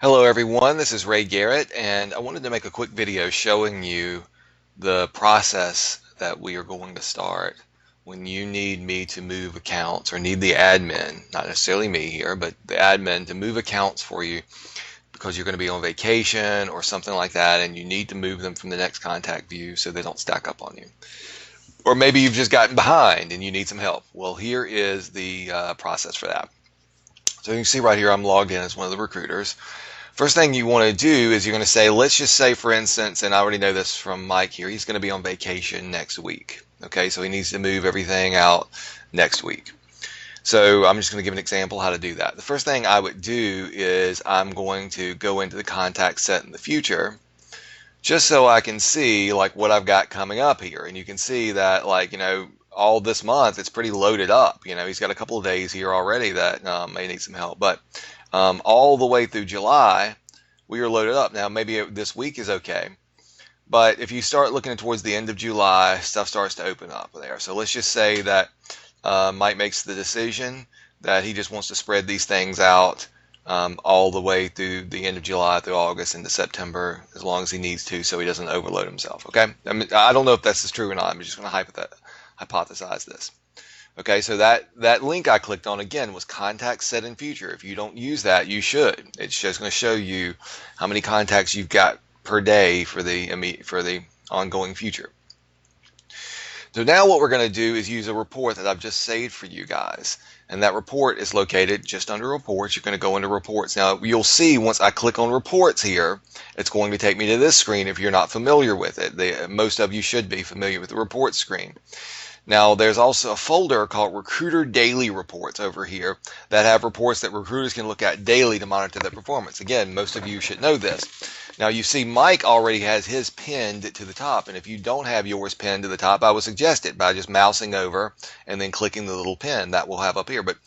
Hello everyone, this is Ray Garrett, and I wanted to make a quick video showing you the process that we are going to start when you need me to move accounts, or need the admin, not necessarily me here, but the admin to move accounts for you because you're going to be on vacation or something like that, and you need to move them from the next contact view so they don't stack up on you. Or maybe you've just gotten behind and you need some help. Well, here is the process for that. So you can see right here I'm logged in as one of the recruiters. First thing you want to do is you're going to say, let's just say, for instance, and I already know this from Mike here, he's going to be on vacation next week. Okay, so he needs to move everything out next week. So I'm just going to give an example how to do that. The first thing I would do is I'm going to go into the contact set in the future just so I can see like what I've got coming up here. And you can see that, like, all this month it's pretty loaded up. He's got a couple of days here already that may need some help, but all the way through July we are loaded up. Now maybe this week is okay, but if you start looking towards the end of July, stuff starts to open up there. So let's just say that Mike makes the decision that he just wants to spread these things out all the way through the end of July through August into September, as long as he needs to, so he doesn't overload himself. Okay, I don't know if that's true or not. I'm just going to hypothesize this. Okay, so that link I clicked on again was contact set in future. If you don't use that, you should. It's just going to show you how many contacts you've got per day for the ongoing future. So now what we're going to do is use a report that I've just saved for you guys. And that report is located just under reports. You're going to go into reports. Now you'll see once I click on reports here, it's going to take me to this screen if you're not familiar with it. Most of you should be familiar with the report screen. Now there's also a folder called Recruiter Daily Reports over here that have reports that recruiters can look at daily to monitor their performance. Again, most of you should know this. Now you see Mike already has his pinned to the top, and if you don't have yours pinned to the top, I would suggest it by just mousing over and then clicking the little pin that we'll have up here. But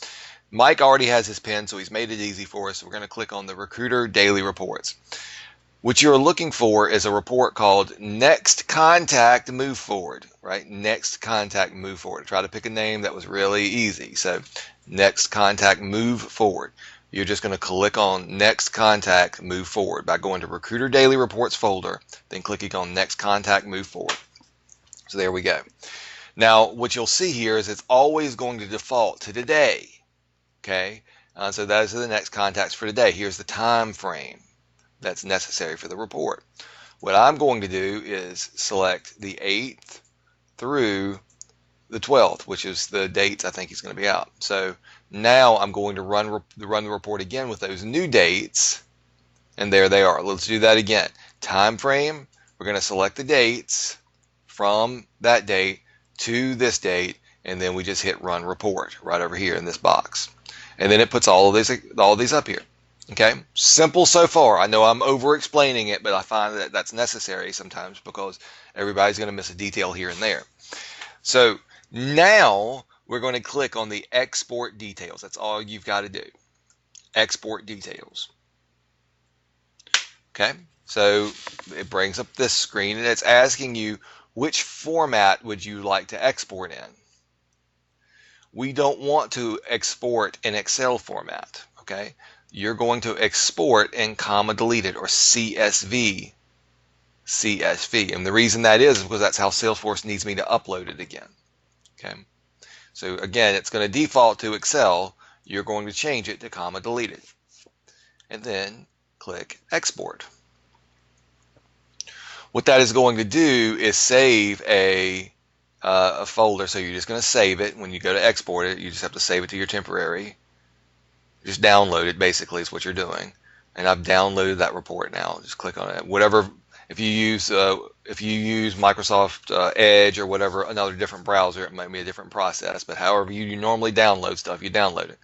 Mike already has his pin, so he's made it easy for us. So we're going to click on the Recruiter Daily Reports. What you're looking for is a report called Next Contact Move Forward, right? Next Contact Move Forward. Try to pick a name that was really easy. So Next Contact Move Forward. You're just going to click on Next Contact Move Forward by going to Recruiter Daily Reports folder, then clicking on Next Contact Move Forward. So there we go. Now what you'll see here is it's always going to default to today. Okay, so those are the next contacts for today. Here's the time frame that's necessary for the report. What I'm going to do is select the 8th through the 12th, which is the dates I think he's going to be out. So now I'm going to run the report again with those new dates, and there they are. Let's do that again. Time frame, we're going to select the dates from that date to this date, and then we just hit run report right over here in this box. And then it puts all of these up here. Okay, simple so far. I know I'm over explaining it, but I find that that's necessary sometimes because everybody's going to miss a detail here and there. So now we're going to click on the export details. That's all you've got to do. Export details. Okay, so it brings up this screen and it's asking you which format would you like to export in. We don't want to export in Excel format. Okay, you're going to export in comma deleted, or CSV. And the reason that is because that's how Salesforce needs me to upload it again. Okay, so again, it's going to default to Excel. You're going to change it to comma deleted, and then click export. What that is going to do is save a folder. So you're just going to save it. When you go to export it, you just have to save it to your temporary. Just download it, basically, is what you're doing. And I've downloaded that report now. Just click on it. Whatever, if you use Microsoft Edge or whatever, another different browser, it might be a different process. But however you normally download stuff, you download it.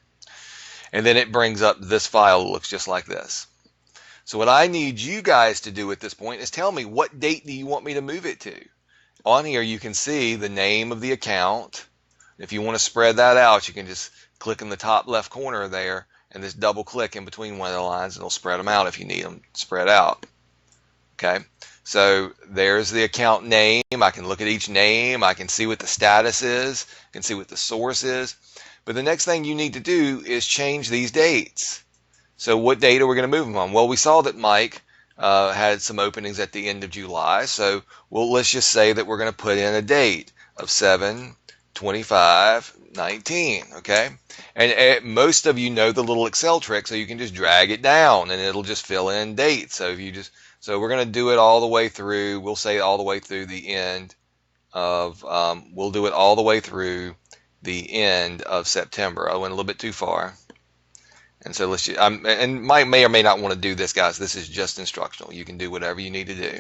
And then it brings up this file that looks just like this. So what I need you guys to do at this point is tell me, what date do you want me to move it to? On here you can see the name of the account. If you want to spread that out, you can just click in the top left corner there and just double click in between one of the lines, and it'll spread them out if you need them spread out. Okay, so there's the account name. I can look at each name. I can see what the status is. I can see what the source is. But the next thing you need to do is change these dates. So what date are we going to move them on? Well, we saw that Mike had some openings at the end of July. So let's just say that we're going to put in a date of 7/25/19. Okay. And most of you know the little Excel trick, so you can just drag it down and it'll just fill in dates. So we're going to do it all the way through. We'll say all the way through the end of, we'll do it all the way through the end of September. I went a little bit too far. And so let's just, and Mike may or may not want to do this, guys. This is just instructional. You can do whatever you need to do.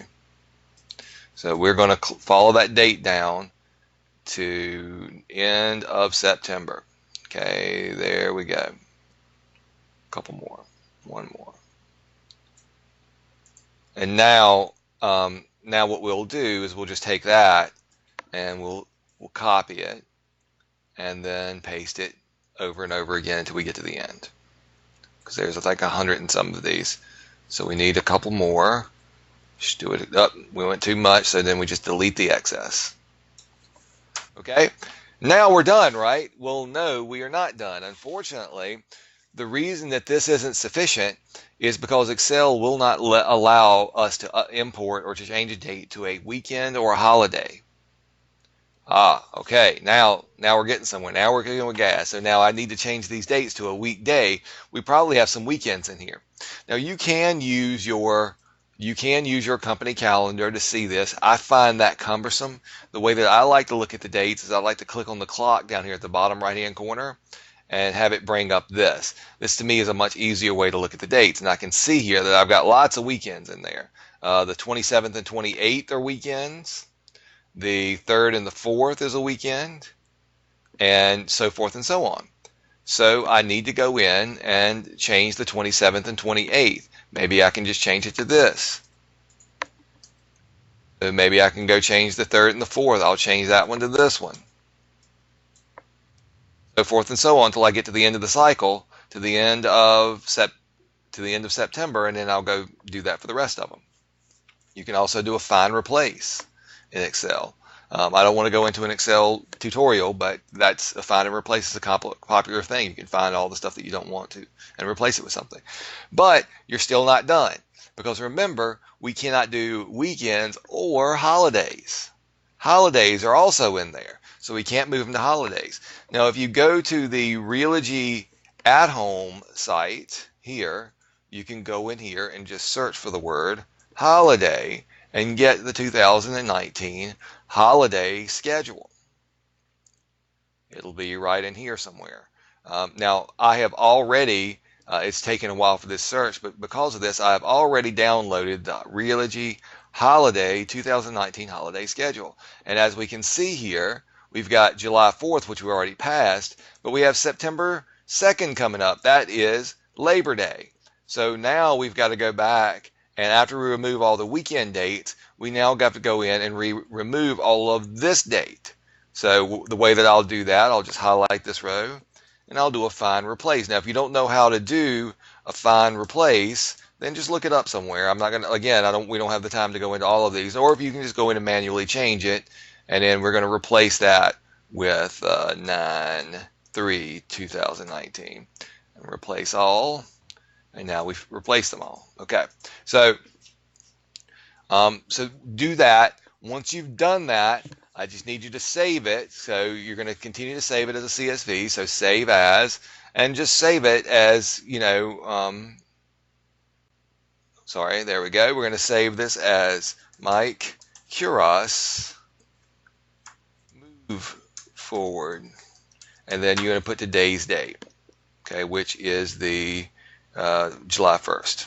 So we're going to follow that date down to end of September. Okay, there we go. A couple more, one more. And now what we'll do is we'll just take that and we'll copy it and then paste it over and over again until we get to the end. Because there's like 100 and some of these. So we need a couple more. Just do it up. We went too much, so then we just delete the excess. Okay, now we're done, right? Well, no, we are not done. Unfortunately, the reason that this isn't sufficient is because Excel will not allow us to import or to change a date to a weekend or a holiday. Okay, now we're getting somewhere. Now we're getting with gas. So now I need to change these dates to a weekday. We probably have some weekends in here. Now you can use your company calendar to see this. I find that cumbersome. The way that I like to look at the dates is I like to click on the clock down here at the bottom right hand corner and have it bring up this. This to me is a much easier way to look at the dates, and I can see here that I've got lots of weekends in there. The 27th and 28th are weekends. The 3rd and the 4th is a weekend, and so forth and so on. So I need to go in and change the 27th and 28th. Maybe I can just change it to this. Maybe I can go change the 3rd and the 4th. I'll change that one to this one. So forth and so on until I get to the end of the cycle, to the end of September, and then I'll go do that for the rest of them. You can also do a find replace in Excel. I don't want to go into an Excel tutorial, but that's a find and replace is a popular thing. You can find all the stuff that you don't want to and replace it with something. But you're still not done, because remember, we cannot do weekends or holidays. Holidays are also in there, so we can't move them to holidays. Now, if you go to the Realogy at home site here, you can go in here and just search for the word holiday and get the 2019 holiday schedule. It'll be right in here somewhere. Now, I have already, it's taken a while for this search, but because of this, I have already downloaded the Realogy Holiday 2019 holiday schedule. And as we can see here, we've got July 4th, which we already passed, but we have September 2nd coming up. That is Labor Day. So now we've got to go back, and after we remove all the weekend dates, we now got to go in and remove all of this date. So the way that I'll do that, I'll just highlight this row and I'll do a find replace. Now, if you don't know how to do a find replace, then just look it up somewhere. I'm not going to, again, we don't have the time to go into all of these. Or if you can just go in and manually change it, and then we're going to replace that with 9/3/2019 and replace all. And now we've replaced them all. Okay, so do that. Once you've done that, I just need you to save it. So you're going to continue to save it as a CSV. So save as, and just save it as, sorry, there we go. We're going to save this as Mike Kuros move forward. And then you're going to put today's date, okay, which is the July 1st.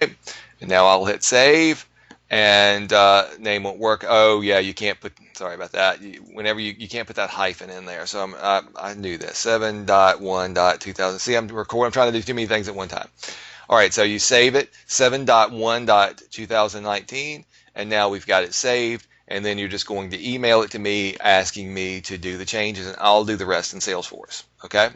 Okay, and now I'll hit save, and name won't work. Oh yeah, you can't put, sorry about that. Whenever you can't put that hyphen in there. So I knew this. 7.1.2000. See, I'm trying to do too many things at one time. All right, so you save it, 7.1.2019, and now we've got it saved. And then you're just going to email it to me asking me to do the changes, and I'll do the rest in Salesforce. Okay,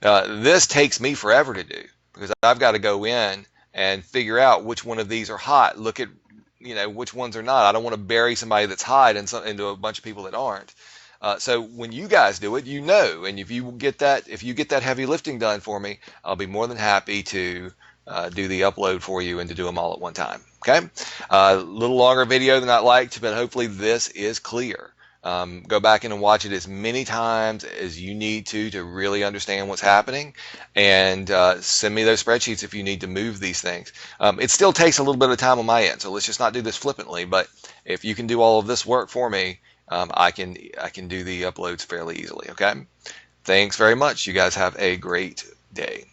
this takes me forever to do because I've got to go in and figure out which one of these are hot. Look at which ones are not. I don't want to bury somebody that's hot into a bunch of people that aren't. So when you guys do it, you know, and if you get that heavy lifting done for me, I'll be more than happy to do the upload for you and to do them all at one time. Okay, a little longer video than I liked, but hopefully this is clear. Go back in and watch it as many times as you need to really understand what's happening, and send me those spreadsheets if you need to move these things. It still takes a little bit of time on my end, so let's just not do this flippantly. But if you can do all of this work for me, I can do the uploads fairly easily. Okay. Thanks very much. You guys have a great day.